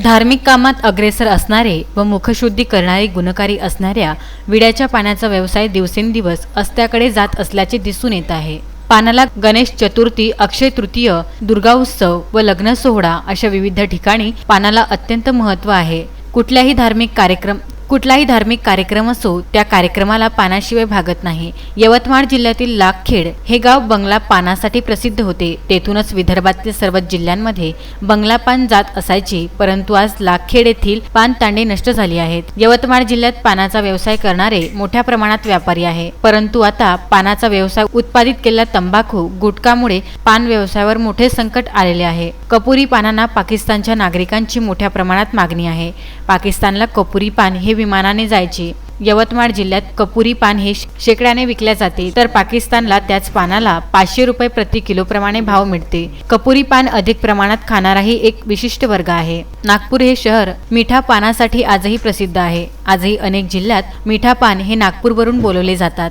धार्मिक कामात अग्रेसर असणारे व मुखशुद्धी करणारे गुणकारी असणाऱ्या विड्याच्या पानाचा व्यवसाय दिवसेंदिवस अस्त्याकडे जात असल्याचे दिसून येत आहे। पानाला गणेश चतुर्थी, अक्षय तृतीय, दुर्गा उत्सव व लग्न सोहळा अशा विविध ठिकाणी पानाला अत्यंत महत्त्व आहे। कुठलाही धार्मिक कार्यक्रम असो त्या कार्यक्रमाला पानाशिवाय भागत नाही। यवतमाळ जिल्ह्यातील लाखखेड हे गाव बंगला पानासाठी प्रसिद्ध होते। तेथूनच विदर्भातील सर्व जिल्ह्यांमध्ये बंगला पान जात असायचे, परंतु आज लाखखेड येथील पान तांडे नष्ट झाली आहेत। यवतमाळ जिल्ह्यात पानाचा व्यवसाय करणारे मोठ्या प्रमाणात व्यापारी आहे, परंतु आता पानाचा व्यवसाय उत्पादित केलेला तंबाखू, गुटखामुळे पान व्यवसायावर मोठे संकट आलेले आहे। कपुरी पानांना पाकिस्तानच्या नागरिकांची मोठ्या प्रमाणात मागणी आहे। पाकिस्तानला कपुरी पान हे विमानाने जायचे। यवतमाळ जिल्ह्यात कपुरी पान हे शेकड्याने विकल्या जाते, तर पाकिस्तानला त्याच पानाला 500 रुपये प्रति किलो प्रमाणे भाव मिळते। कपुरी पान अधिक प्रमाणात खाणाराही एक विशिष्ट वर्ग आहे। नागपूर हे शहर मिठा पानासाठी आजही प्रसिद्ध आहे। आजही अनेक जिल्ह्यात मिठा पान हे नागपूरवरून बोलवले जातात।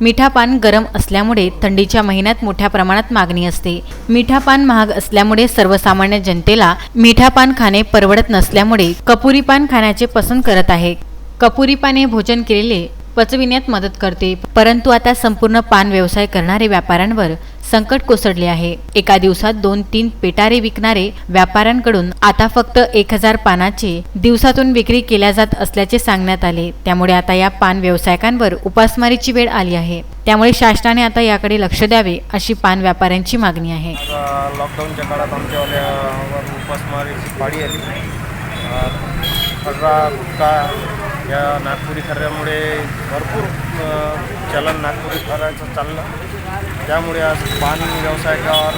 मिठा पान गरम असल्यामुळे थंडीच्या महिन्यात मोठ्या प्रमाणात मागणी असते। मिठा पान महाग असल्यामुळे सर्वसामान्य जनतेला मिठा पान खाणे परवडत नसल्यामुळे कपुरी पान खाण्याचे पसंत करत आहे। कपुरी पान हे भोजन केलेले पचविण्यात मदत करते, परंतु आता संपूर्ण पान व्यवसाय करणारे व्यापाऱ्यांवर संकट कोसळले आहे। एका दिवसात 2-3 पेटारे विकणारे व्यापाऱ्यांकडून आता फक्त 1000 पानाचे दिवसातून विक्री केल्या जात असल्याचे सांगण्यात आले। त्यामुळे आता या पान व्यावसायिकांवर उपासमारीची वेळ आली आहे। त्यामुळे शासनाने आता याकडे लक्ष द्यावे अशी पान व्यापाऱ्यांची मागणी आहे। लॉकडाऊनच्या काळात आमच्यावर उपासमारीची पाळी आली। खर्रा, गुटखा या नागपुरी खर्ऱ्यामुळे भरपूर चलन नागपुरी खर्राचं चाललं। त्यामुळे आज पान व्यावसायिकावर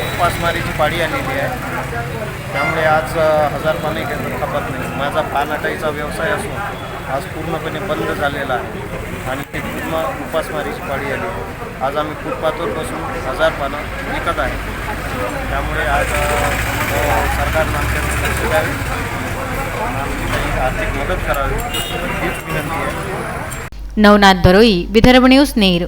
उपासमारीची पाळी आलेली आहे। त्यामुळे आज 1000 पाने खपत नाही। माझा पान आटाईचा व्यवसाय असून आज पूर्णपणे बंद झालेला आहे आणि ते पूर्ण उपासमारीची पाळी आली आहे। आज आम्ही फुटपाथवर बसून 1000 पानं विकत आहे। त्यामुळे आज सरकारनं आमच्याकडे लक्ष द्यावे, आमची काही आर्थिक मदत करावी हीच विनंती आहे। नवनाथ बरोई, विदर्भ न्यूज, नेर।